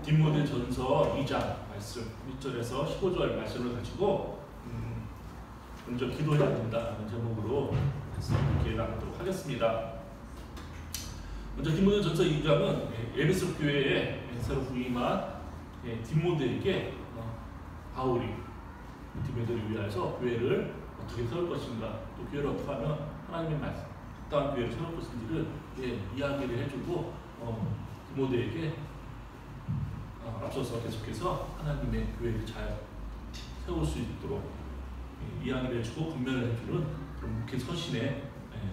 디모데전서 2장 말씀 1절에서 15절 말씀을 가지고 먼저 기도해야 된다는 제목으로 이렇게 나누도록 하겠습니다. 먼저 디모데전서 2장은 에베소 교회에 새로 부임한 디모데에게 바울이 디모데를 위하여서 교회를 어떻게 세울 것인가, 또 교회를 어떻게 하면 하나님의 말씀, 어떠한 교회를 세울 것인지를 이야기를 해주고 디모데에게 앞서서 계속해서 하나님의 교회를 잘 세울 수 있도록 이야기를 해주고 권면을 해주는 그런 목회 서신의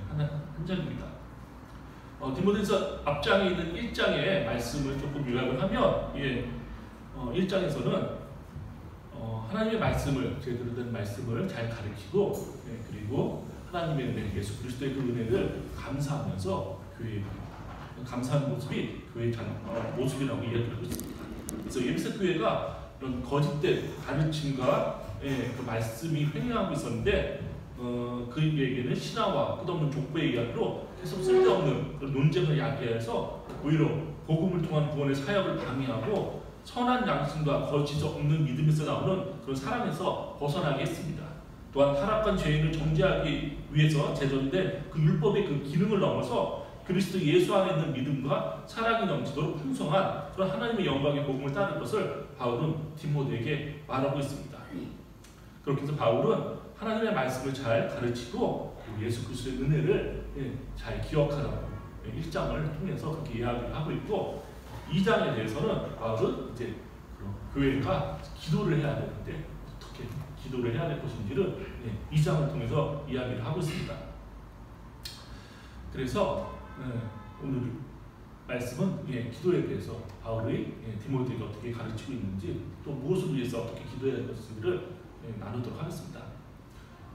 한 장입니다. 디모데전서 앞장에 있는 1장의 말씀을 조금 요약을 하면 1장에서는 하나님의 말씀을, 제대로 된 말씀을 잘 가르치고 그리고 하나님의 은혜, 예수 그리스도의 그 은혜를 감사하면서 교회에 감사하는 모습이 교회의 모습이라고 이야기하고 있습니다. 그래서 에베소 교회가 이런 거짓된 가르침과 그 말씀이 횡행하고 있었는데 그에게는 신화와 끝없는 족보의 이야기로 계속 쓸데없는 그런 논쟁을 야기해서 오히려 복음을 통한 구원의 사역을 방해하고 선한 양심과 거짓 없는 믿음에서 나오는 그런 사랑에서 벗어나게 했습니다. 또한 타락한 죄인을 정죄하기 위해서 제정된 그 율법의 그 기능을 넘어서 그리스도 예수 안에 있는 믿음과 사랑이 넘치도록 풍성한 그런 하나님의 영광의 복음을 따를 것을 바울은 디모데에게 말하고 있습니다. 그렇게 해서 바울은 하나님의 말씀을 잘 가르치고 예수 그리스도의 은혜를 잘 기억하라고 1장을 통해서 그렇게 이야기를 하고 있고, 2장에 대해서는 바울은 이제 교회가 기도를 해야 되는데 어떻게 기도를 해야 될 것인지를 2장을 통해서 이야기를 하고 있습니다. 그래서 오늘 말씀은 기도에 대해서 바울이 디모데에게 어떻게 가르치고 있는지, 또 무엇을 위해서 어떻게 기도해야 할 것인지를 나누도록 하겠습니다.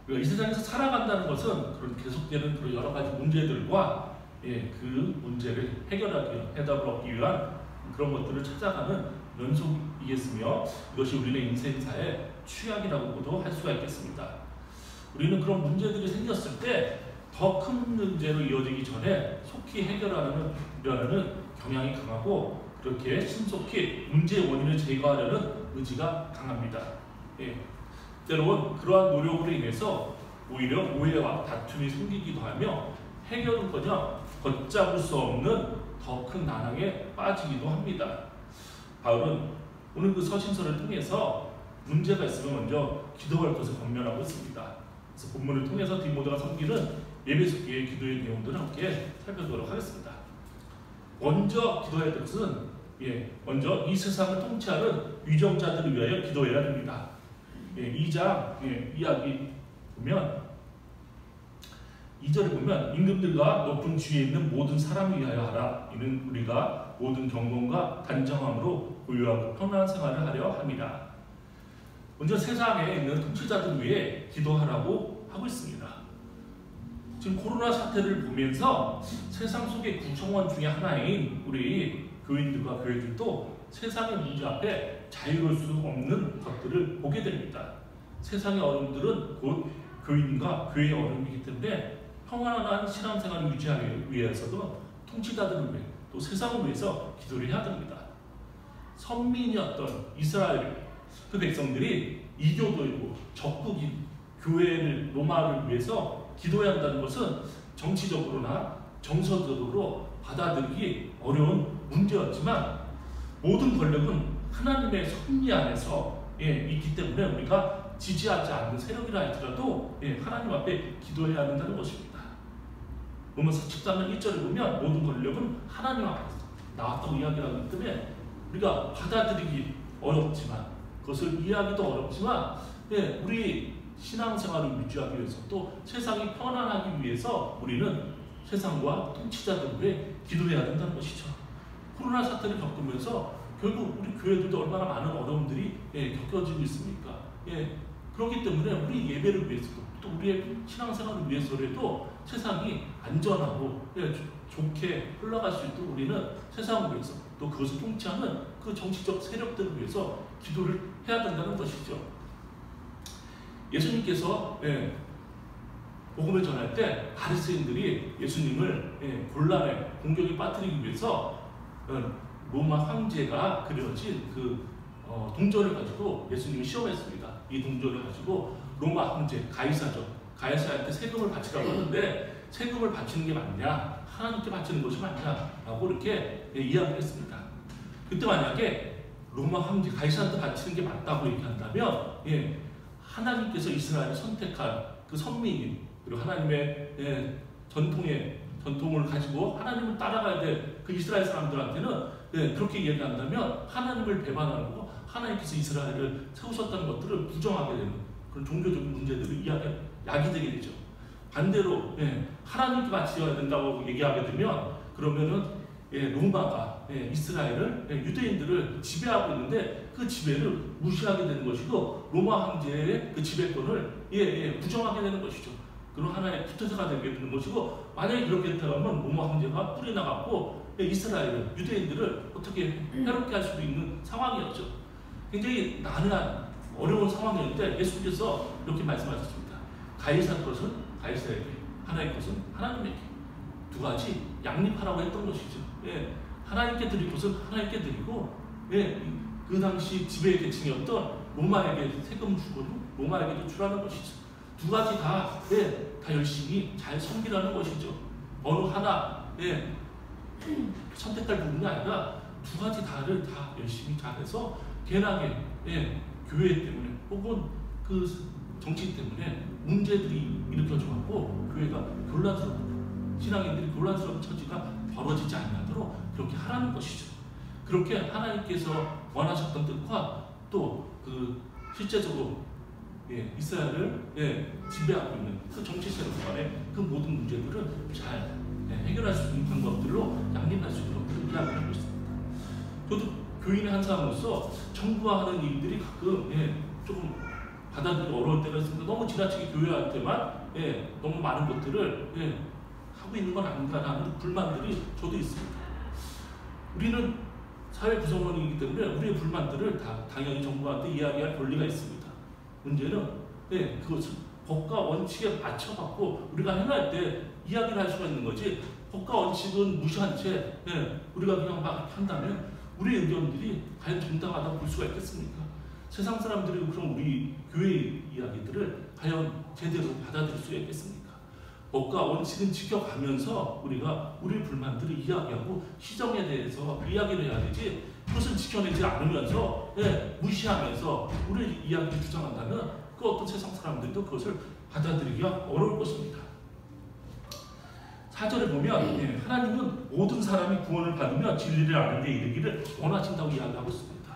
이 세상에서 살아간다는 것은 그런 계속되는 그런 여러 가지 문제들과 그 문제를 해결하기, 해답을 얻기 위한 그런 것들을 찾아가는 연속이겠으며, 이것이 우리의 인생사의 취약이라고도 할 수가 있겠습니다. 우리는 그런 문제들이 생겼을 때 더 큰 문제로 이어지기 전에 속히 해결하려는 경향이 강하고, 그렇게 신속히 문제의 원인을 제거하려는 의지가 강합니다. 때로는 그러한 노력으로 인해서 오히려 오해와 다툼이 생기기도 하며 해결은커녕 걷잡을 수 없는 더 큰 난항에 빠지기도 합니다. 바울은 오늘 그 서신서를 통해서 문제가 있으면 먼저 기도할 것을 권면하고 있습니다. 그래서 본문을 통해서 디모데가 섬기는 에베소 교회의 기도의 내용들을 함께 살펴보도록 하겠습니다. 먼저 기도해야 될 것은 먼저 이 세상을 통치하는 위정자들을 위하여 기도해야 됩니다. 2장 이야기 보면 2절에 보면 임금들과 높은 지위에 있는 모든 사람을 위하여 하라. 이는 우리가 모든 경건과 단정함으로 고요하고 평안한 생활을 하려 합니다. 먼저 세상에 있는 통치자들 위해 기도하라고 하고 있습니다. 지금 코로나 사태를 보면서 세상 속의 구성원 중에 하나인 우리 교인들과 교회들도 세상의 문제 앞에 자유로울 수 없는 것들을 보게 됩니다. 세상의 어려움들은 곧 교인과 교회의 어려움이기 때문에 평안한 신앙생활을 유지하기 위해서도 통치자들을 위해, 또 세상을 위해서 기도를 해야 됩니다. 선민이었던 이스라엘 그 백성들이 이교도이고 적국인 교회를, 로마를 위해서 기도해야 한다는 것은 정치적으로나 정서적으로 받아들이기 어려운 문제였지만, 모든 권력은 하나님의 섭리 안에서 있기 때문에 우리가 지지하지 않는 세력이라 할지라도 하나님 앞에 기도해야 한다는 것입니다. 로마서 13장 1절을 보면 모든 권력은 하나님 앞에서 나왔다고 이야기를 하기 때문에 우리가 받아들이기 어렵지만, 그것을 이해하기도 어렵지만 우리 신앙생활을 유지하기 위해서, 또 세상이 편안하기 위해서 우리는 세상과 통치자들 위해 기도해야 된다는 것이죠. 코로나 사태를 겪으면서 결국 우리 교회들도 얼마나 많은 어려움들이 겪어지고 있습니까? 그렇기 때문에 우리 예배를 위해서도, 또 우리의 신앙생활을 위해서라도 세상이 안전하고 좋게 흘러갈 수 있도록 우리는 세상을 위해서, 또 그것을 통치하는 그 정치적 세력들을 위해서 기도를 해야 된다는 것이죠. 예수님께서 복음을 전할 때 바리새인들이 예수님을 곤란에 공격에 빠뜨리기 위해서 로마 황제가 그려진 그 동전을 가지고 예수님이 시험했습니다. 이 동전을 가지고 로마 황제 가이사죠. 가이사한테 세금을 바치라고 하는데 세금을 바치는 게 맞냐, 하나님께 바치는 것이 맞냐라고 이렇게 이야기를 했습니다. 그때 만약에 로마 황제 가이사한테 바치는 게 맞다고 얘기한다면 하나님께서 이스라엘을 선택한 그 선민인, 그리고 하나님의 전통을 가지고 하나님을 따라가야 될 그 이스라엘 사람들한테는 그렇게 이야기한다면 하나님을 배반하고 하나님께서 이스라엘을 세우셨다는 것들을 부정하게 되는 그런 종교적인 문제들을 야기되게 되죠. 반대로 하나님께 바쳐야 된다고 얘기하게 되면 그러면은 로마가 이스라엘을 유대인들을 지배하고 있는데 그 지배를 무시하게 되는 것이고 로마 황제의 그 지배권을 부정하게 되는 것이죠. 그런 하나의 구태자가 되게 되는 것이고, 만약에 그렇게 되면 로마 황제가 뿔이 나갔고 이스라엘을, 유대인들을 어떻게 해롭게 할 수도 있는 상황이었죠. 굉장히 난해한 어려운 상황이었는데 예수님께서 이렇게 말씀하셨습니다. 가이사 것은 가이사에게, 하나님 것은 하나님에게, 두 가지 양립하라고 했던 것이죠. 하나님께 드릴 것은 하나님께 드리고, 그 당시 지배 계층이었던 로마에게 세금 주고 로마에게도 주라는 것이죠. 두 가지 다 열심히 잘 섬기라는 것이죠. 어느 하나 선택할 부분이 아니라 두 가지 다를 다 열심히 잘해서 괜하게 교회 때문에 혹은 그 정치 때문에 문제들이 일으켜져갖고 교회가 곤란스럽고 신앙인들이 곤란스러운 처지가 벌어지지 않도록 그렇게 하라는 것이죠. 그렇게 하나님께서 원하셨던 뜻과 또 그 실제적으로 이스라엘을 지배하고 있는 그 정치 세력 간의 그 모든 문제들을 잘 해결할 수 있는 방법들로 양립할 수 있도록 그렇게 하고 있습니다. 저도 교인의 한 사람으로서 청구하는 일들이 가끔 조금 받아들이기 어려울 때가 있습니다. 너무 지나치게 교회한테만 너무 많은 것들을 하고 있는 건 아닌가라는 불만들이 저도 있습니다. 우리는 사회 구성원이기 때문에 우리의 불만들을 당연히 정부한테 이야기할 권리가 있습니다. 문제는 그것을 법과 원칙에 맞춰갖고 우리가 해낼 때 이야기를 할 수가 있는 거지, 법과 원칙은 무시한 채 우리가 그냥 막 한다면 우리의 의견들이 과연 정당하다고 볼 수가 있겠습니까? 세상 사람들이 그럼 우리 교회의 이야기들을 과연 제대로 받아들일 수 있겠습니까? 법과 원칙은 지켜가면서 우리가 우리의 불만들을 이야기하고 시정에 대해서 이야기를 해야 되지, 그것을 지켜내지 않으면서 무시하면서 우리의 이야기를 주장한다면 그 어떤 세상 사람들도 그것을 받아들이기가 어려울 것입니다. 4절에 보면 하나님은 모든 사람이 구원을 받으며 진리를 아는 데 이르기를 원하신다고 이야기하고 있습니다.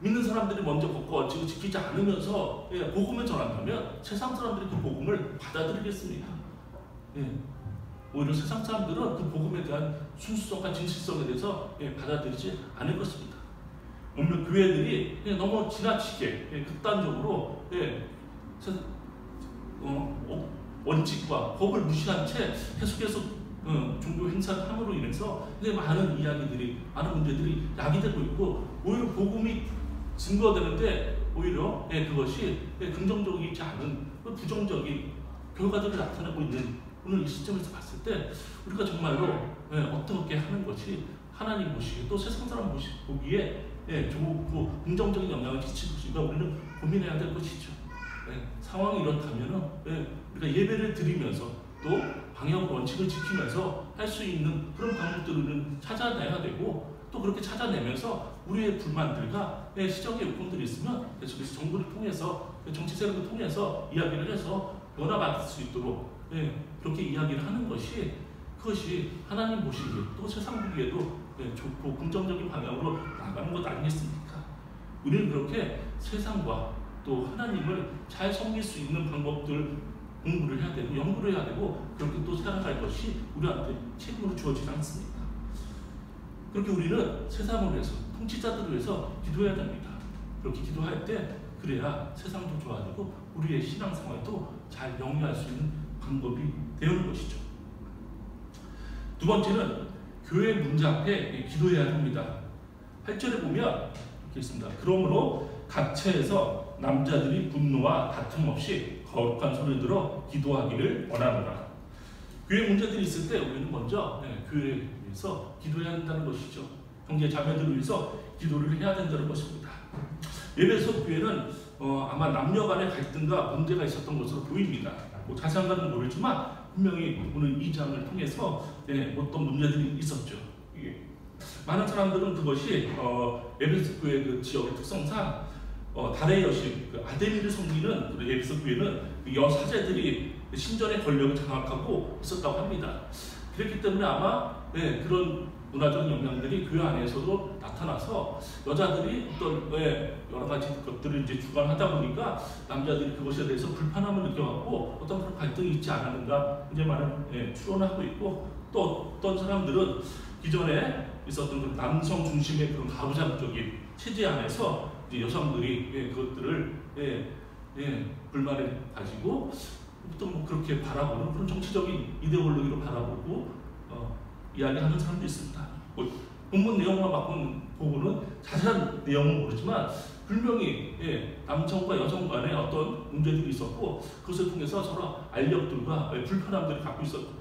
믿는 사람들이 먼저 법과 원칙을 지키지 않으면서 복음을 전한다면 세상 사람들이 그 복음을 받아들이겠습니다. 오히려 세상 사람들은 그 복음에 대한 순수성과 진실성에 대해서 받아들이지 않을 것입니다. 오늘 교회들이 너무 지나치게 극단적으로 원칙과 법을 무시한 채 계속해서 종교 행사를 함으로 인해서 많은 이야기들이, 많은 문제들이 야기되고 있고, 오히려 복음이 증거되는데 오히려 그것이 긍정적이지 않은 부정적인 결과들을 나타내고 있는 오늘 이 시점에서 봤을 때 우리가 정말로 어떻게 하는 것이 하나님 보시기에 또 세상 사람 보기에 좋고 긍정적인 영향을 끼칠 것인가 우리는 고민해야 될 것이죠. 상황이 이렇다면 우리가 예배를 드리면서 또 방역 원칙을 지키면서 할 수 있는 그런 방법들을 찾아내야 되고, 또 그렇게 찾아내면서 우리의 불만들과 시정의 요건들이 있으면 계속해서 정부를 통해서, 정치 세력을 통해서 이야기를 해서 변화받을 수 있도록 그렇게 이야기를 하는 것이, 그것이 하나님 보시기에 또 세상 보기에도 좋고 긍정적인 방향으로 나가는 것 아니겠습니까? 우리는 그렇게 세상과 또 하나님을 잘 섬길 수 있는 방법들 공부를 해야 되고 연구를 해야 되고 그렇게 또 살아갈 것이 우리한테 책임으로 주어지지 않습니까? 그렇게 우리는 세상을 위해서, 통치자들을 위해서 기도해야 됩니다. 그렇게 기도할 때 그래야 세상도 좋아지고 우리의 신앙생활도 잘 영위할 수 있는 방법이 되는 것이죠. 두 번째는 교회 문제 앞에 기도해야 합니다. 8절에 보면 이렇게 있습니다. 그러므로 각처에서 남자들이 분노와 다툼 없이 거룩한 소리를 들어 기도하기를 원하노라. 교회 문제들이 있을 때 우리는 먼저 교회에 위해서 기도해야 한다는 것이죠. 형제 자매들을 위해서 기도를 해야 된다는 것입니다. 에베소 교회는 아마 남녀 간의 갈등과 문제가 있었던 것으로 보입니다. 뭐 자세한 건 모르지만 분명히 오늘 2장을 통해서 어떤 문제들이 있었죠. 많은 사람들은 그것이 에베소 교회 그 지역의 특성상 달의 여신 그 아데미를 섬기는 그 에베소 교회는 그 여사제들이 신전의 권력을 장악하고 있었다고 합니다. 그렇기 때문에 아마 그런 문화적 영향들이 교회 안에서도 나타나서 여자들이 어떤 여러 가지 것들을 이제 주관하다 보니까 남자들이 그것에 대해서 불편함을 느껴갖고 어떤 그런 갈등이 있지 않았는가 이제 많은 추론하고 있고, 또 어떤 사람들은 기존에 있었던 그 남성 중심의 그런 가부장적인 체제 안에서 이제 여성들이 그것들을 불만을 가지고 또 뭐 그렇게 바라보는 그런 정치적인 이데올로기로 바라보고 이야기하는 사람도 있습니다. 본문 내용만 보고는 자세한 내용은 모르지만 분명히 남성과 여성 간에 어떤 문제들이 있었고 그것을 통해서 서로 알력들과 불편함들을 갖고 있었고,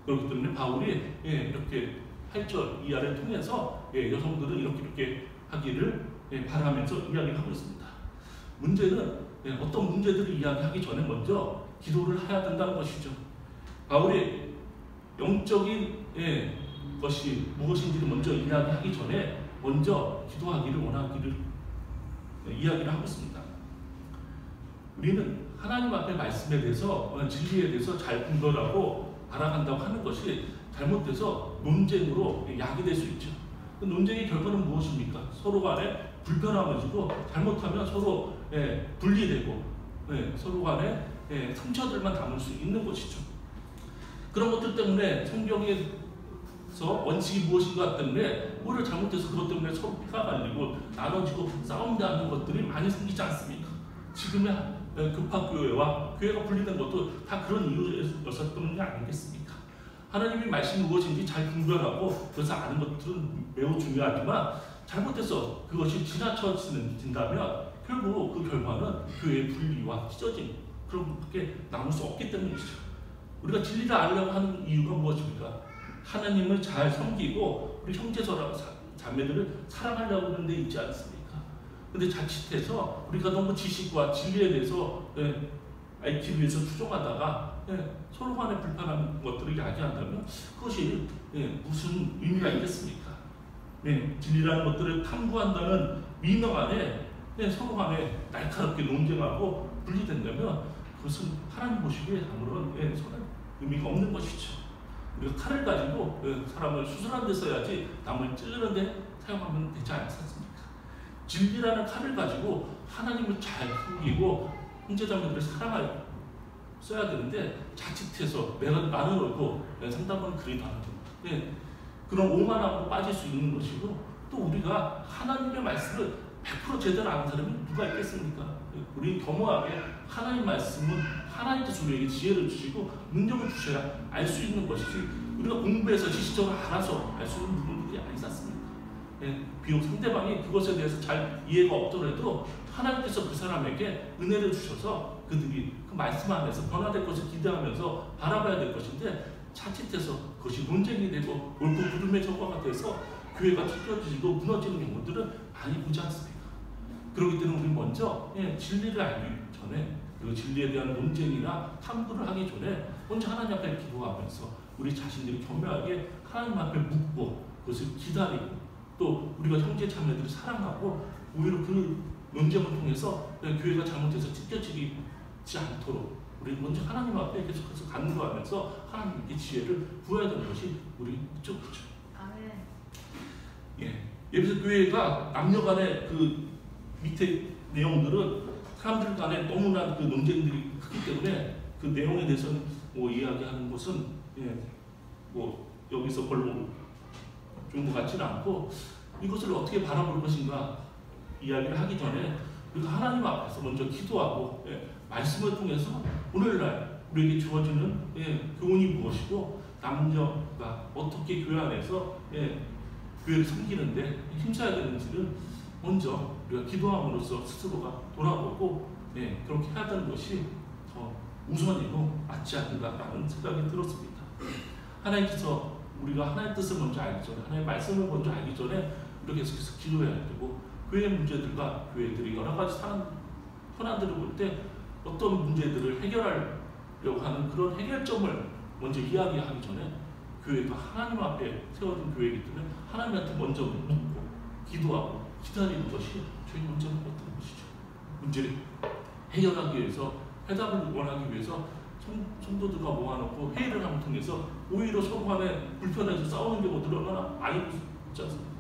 그렇기 때문에 바울이 이렇게 8절 이하를 통해서 여성들은 이렇게 하기를 바라면서 이야기를 하고 있습니다. 문제는 어떤 문제들을 이야기하기 전에 먼저 기도를 해야 된다는 것이죠. 바울이 영적인 것이 무엇인지를 먼저 이야기하기 전에 먼저 기도하기를 원하기를 이야기를 하고 있습니다. 우리는 하나님 앞에 말씀에 대해서 진리에 대해서 잘 분별하고 알아간다고 하는 것이 잘못돼서 논쟁으로 야기될 수 있죠. 그 논쟁의 결과는 무엇입니까? 서로 간에 불편함을 주고 잘못하면 서로 분리되고 서로 간에 상처들만 담을 수 있는 것이죠. 그런 것들 때문에 성경에서 원칙이 무엇인가 때문에 오히려 잘못돼서 그것 때문에 서로 피가 갈리고 나눠지고 싸움하는 것들이 많이 생기지 않습니까? 지금의 급학교회와 교회가 분리된 것도 다 그런 이유였었던 게 아니겠습니까? 하나님의 말씀이 무엇인지 잘 분별하고 그래서 아는 것들은 매우 중요하지만 잘못해서 그것이 지나쳐진다면 결국 그 결과는 교회의 분리와 찢어짐, 그렇게 나눌 수 없기 때문이죠. 우리가 진리를 알려고 하는 이유가 무엇입니까? 하나님을 잘 섬기고 우리 형제 자매들을 사랑하려고 하는 데 있지 않습니까? 근데 자칫해서 우리가 너무 지식과 진리에 대해서 IQ에서 추종하다가 서로 간에 불편한 것들을 야기한다면 그것이 무슨 의미가 있겠습니까? 진리라는 것들을 탐구한다는 미명 안에 서로 간에 날카롭게 논쟁하고 분리된다면 그것은 하나님 보시기에 아무런 의미가 없는 것이죠. 우리가 칼을 가지고 사람을 수술하는 데 써야지 남을 찌르는 데 사용하면 되지 않습니까? 진리라는 칼을 가지고 하나님을 잘 섬기고 형제자매들을 사랑할 써야 되는데 자칫해서 나는 옳고 상담은 그리 다르고 그런 오만함으로 빠질 수 있는 것이고, 또 우리가 하나님의 말씀을 100% 제대로 아는 사람이 누가 있겠습니까? 우리 겸허하게 하나님 말씀은 하나님께서 우리에게 지혜를 주시고 능력을 주셔야 알 수 있는 것이지, 우리가 공부해서 지식적으로 알아서 알 수 있는 부분들이 아니지 않습니까? 비록 상대방이 그것에 대해서 잘 이해가 없더라도 하나님께서 그 사람에게 은혜를 주셔서 그들이 그 말씀 안에서 변화될 것을 기대하면서 바라봐야 될 것인데, 자칫해서 그것이 논쟁이 되고 옳고 그름의 적과가 돼서 교회가 찢어지고 무너지는 경우들은 많이 보지 않습니까? 그렇기 때문에 우리 먼저 진리를 알기 전에, 그리고 진리에 대한 논쟁이나 탐구를 하기 전에 먼저 하나님 앞에 기도하면서 우리 자신들이 겸허하게 하나님 앞에 묻고 그것을 기다리고, 또 우리가 형제 자매들을 사랑하고 오히려 그 논쟁을 통해서 교회가 잘못해서 찢겨지지 않도록 우리 먼저 하나님 앞에 계속해서 간구하면서 하나님께 지혜를 구해야 되는 것이 우리 목적이죠. 아멘. 에베소 교회가 남녀 간의 그 밑에 내용들은 사람들 간에 너무나 그 논쟁들이 크기 때문에 그 내용에 대해서는 뭐 이야기하는 것은 뭐 여기서 별로 좋은 것 같지는 않고, 이것을 어떻게 바라볼 것인가 이야기를 하기 전에 우리가 하나님 앞에서 먼저 기도하고 말씀을 통해서 오늘날 우리에게 주어지는 교훈이 무엇이고 남녀가 어떻게 교회 안에서 교회를 섬기는데 힘써야 되는지를 먼저 우리가 기도함으로써 스스로가 돌아보고 그렇게 해야 되는 것이 더 우선이고 맞지 않는가라는 생각이 들었습니다. 하나님께서 우리가 하나님의 뜻을 먼저 알기 전에, 하나님의 말씀을 먼저 알기 전에 이렇게 계속해서 기도해야 되고, 교회 문제들과 교회들이 여러 가지 사는 현안들을 볼 때 어떤 문제들을 해결하려고 하는 그런 해결점을 먼저 이야기하기 전에 교회가 하나님 앞에 세워진 교회이기 때문에 하나님한테 먼저 묻고 기도하고 기다리는 것이 저희 먼저 어떤 것이죠. 문제를 해결하기 위해서, 해답을 원하기 위해서 성도들과 모아놓고 회의를 하는 통해서 오히려 서로 간에 불편해서 싸우는 경우들이 얼마나 많이 있지 않습니까?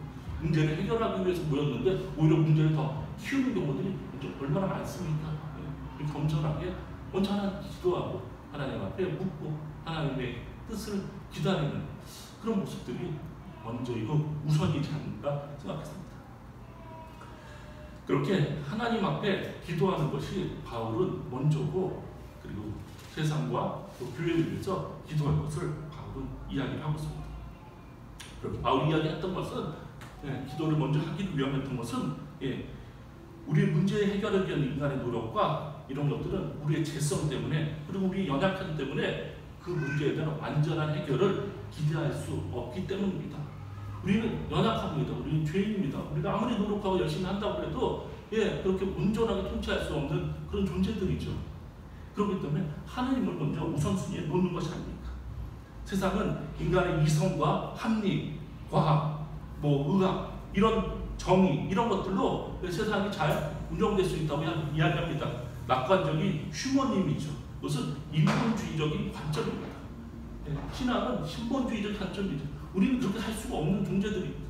문제를 해결하기 위해서 모였는데 오히려 문제를 더 키우는 경우들이 얼마나 많습니까? 네. 겸손하게 먼저 하나님 기도하고 하나님 앞에 묻고 하나님의 뜻을 기다리는 그런 모습들이 먼저 이거 우선이지 않을까 생각했습니다. 그렇게 하나님 앞에 기도하는 것이 바울은 먼저고, 그리고 세상과 또 교회를 위해서 기도할 것을 바울은 이야기를 하고 있습니다. 그렇게 바울이 이야기했던 것은, 기도를 먼저 하기 위함했던 것은, 우리의 문제 해결을 위한 인간의 노력과 이런 것들은 우리의 죄성 때문에, 그리고 우리 연약함 때문에 그 문제에 대한 완전한 해결을 기대할 수 없기 때문입니다. 우리는 연약합니다. 우리는 죄인입니다. 우리가 아무리 노력하고 열심히 한다고 해도 그렇게 온전하게 통치할 수 없는 그런 존재들이죠. 그렇기 때문에 하나님을 먼저 우선순위에 놓는 것이 아닙니까? 세상은 인간의 이성과 합리, 과학, 의학, 이런 정의, 이런 것들로 세상이 잘 운영될 수 있다고 이야기합니다. 낙관적인 휴머니즘이죠. 그것은 인본주의적인 관점입니다. 신앙은 신본주의적 관점이죠. 우리는 그렇게 할 수가 없는 존재들입니다.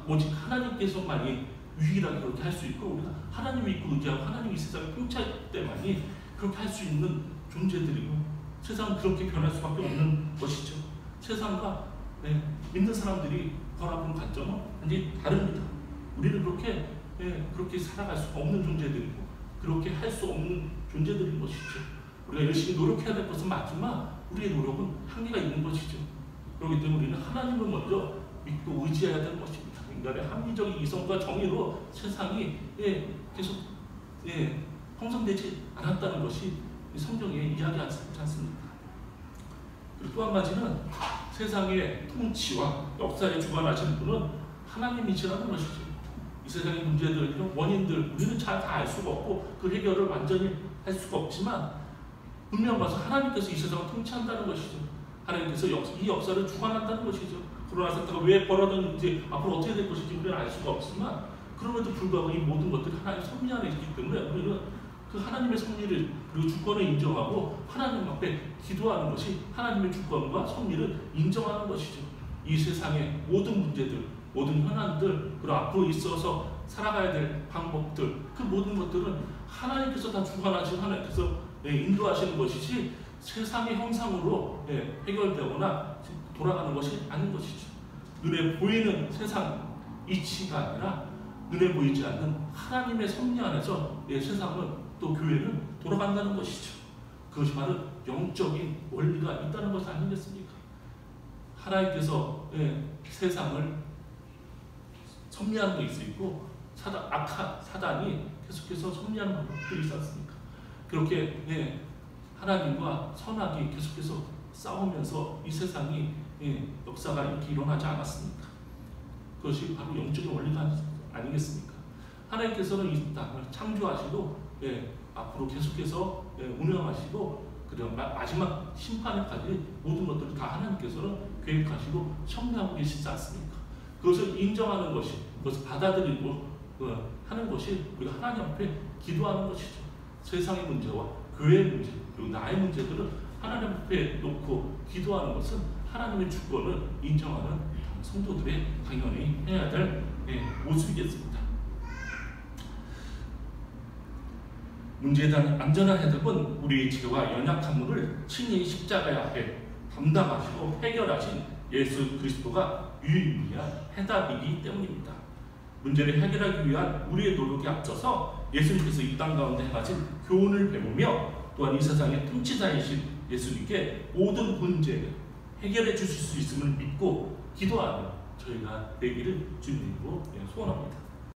오직 하나님께서만이 유일하게 그렇게 할 수 있고, 우리가 하나님을 믿고 의지하고 하나님이 세상을 통치할 때만이 그렇게 할 수 있는 존재들이고, 세상은 그렇게 변할 수밖에 없는 것이죠. 세상과 믿는 사람들이 바라보는 관점은 완전히 다릅니다. 우리는 그렇게 살아갈 수가 없는 존재들이고, 그렇게 할 수 없는 존재들인 것이죠. 우리가 열심히 노력해야 될 것은 맞지만 우리의 노력은 한계가 있는 것이죠. 그렇기 때문에 우리는 하나님을 먼저 믿고 의지해야 되는 것입니다. 인간의 합리적인 이성과 정의로 세상이 계속 형성되지 않았다는 것이 성경에 이야기하지 않습니까? 그리고 또 한 가지는 세상의 통치와 역사에 주관하시는 분은 하나님이시라는 것이죠. 이 세상의 문제들, 이런 원인들 우리는 잘 다 알 수가 없고 그 해결을 완전히 할 수가 없지만 분명 봐서 하나님께서 이 세상을 통치한다는 것이죠. 하나님께서 이 역사를 주관한다는 것이죠. 코로나 사태가 왜 벌어졌는지, 앞으로 어떻게 될 것인지 우리는 알 수가 없지만, 그럼에도 불구하고 이 모든 것들이 하나님의 섭리 안에 있기 때문에 우리는 그 하나님의 섭리를, 그리고 주권을 인정하고 하나님 앞에 기도하는 것이 하나님의 주권과 섭리를 인정하는 것이죠. 이 세상의 모든 문제들, 모든 현안들, 그리고 앞으로 있어서 살아가야 될 방법들, 그 모든 것들은 하나님께서 다 주관하시고 하나님께서 인도하시는 것이지 세상의 형상으로 해결되거나 돌아가는 것이 아닌 것이죠. 눈에 보이는 세상 이치가 아니라 눈에 보이지 않는 하나님의 섭리 안에서 세상은 또 교회는 돌아간다는 것이죠. 그것이 바로 영적인 원리가 있다는 것 아니겠습니까? 하나님께서 세상을 섭리하는 것이 있고 악한 사단이 계속해서 섭리하는 방법들이 있지 않습니까? 그렇게 하나님과 선악이 계속해서 싸우면서 이 세상이 역사가 이렇게 일어나지 않았습니까? 그것이 바로 영적인 원리가 아니겠습니까? 하나님께서는 이 땅을 창조하시고 앞으로 계속해서 운영하시고, 그리고 마지막 심판에까지 모든 것들을 다 하나님께서는 계획하시고 섭리하고 계시지 않습니까? 그것을 인정하는 것이, 그것을 받아들이고 하는 것이 우리가 하나님 앞에 기도하는 것이죠. 세상의 문제와 교회의 문제, 그리고 나의 문제들을 하나님 앞에 놓고 기도하는 것은 하나님의 주권을 인정하는 성도들의 당연히 해야 될 모습이겠습니다. 문제에 대한 안전한 해답은 우리의 죄와 연약함을 친히 십자가에 앞에 담당하시고 해결하신 예수 그리스도가 유일무이한 해답이기 때문입니다. 문제를 해결하기 위한 우리의 노력에 앞서서 예수님께서 이 땅 가운데 행하신 교훈을 배우며, 또한 이 세상의 통치자이신 예수님께 모든 문제를 해결해 주실 수 있음을 믿고 기도하는 저희가 되기를 주님으로 소원합니다.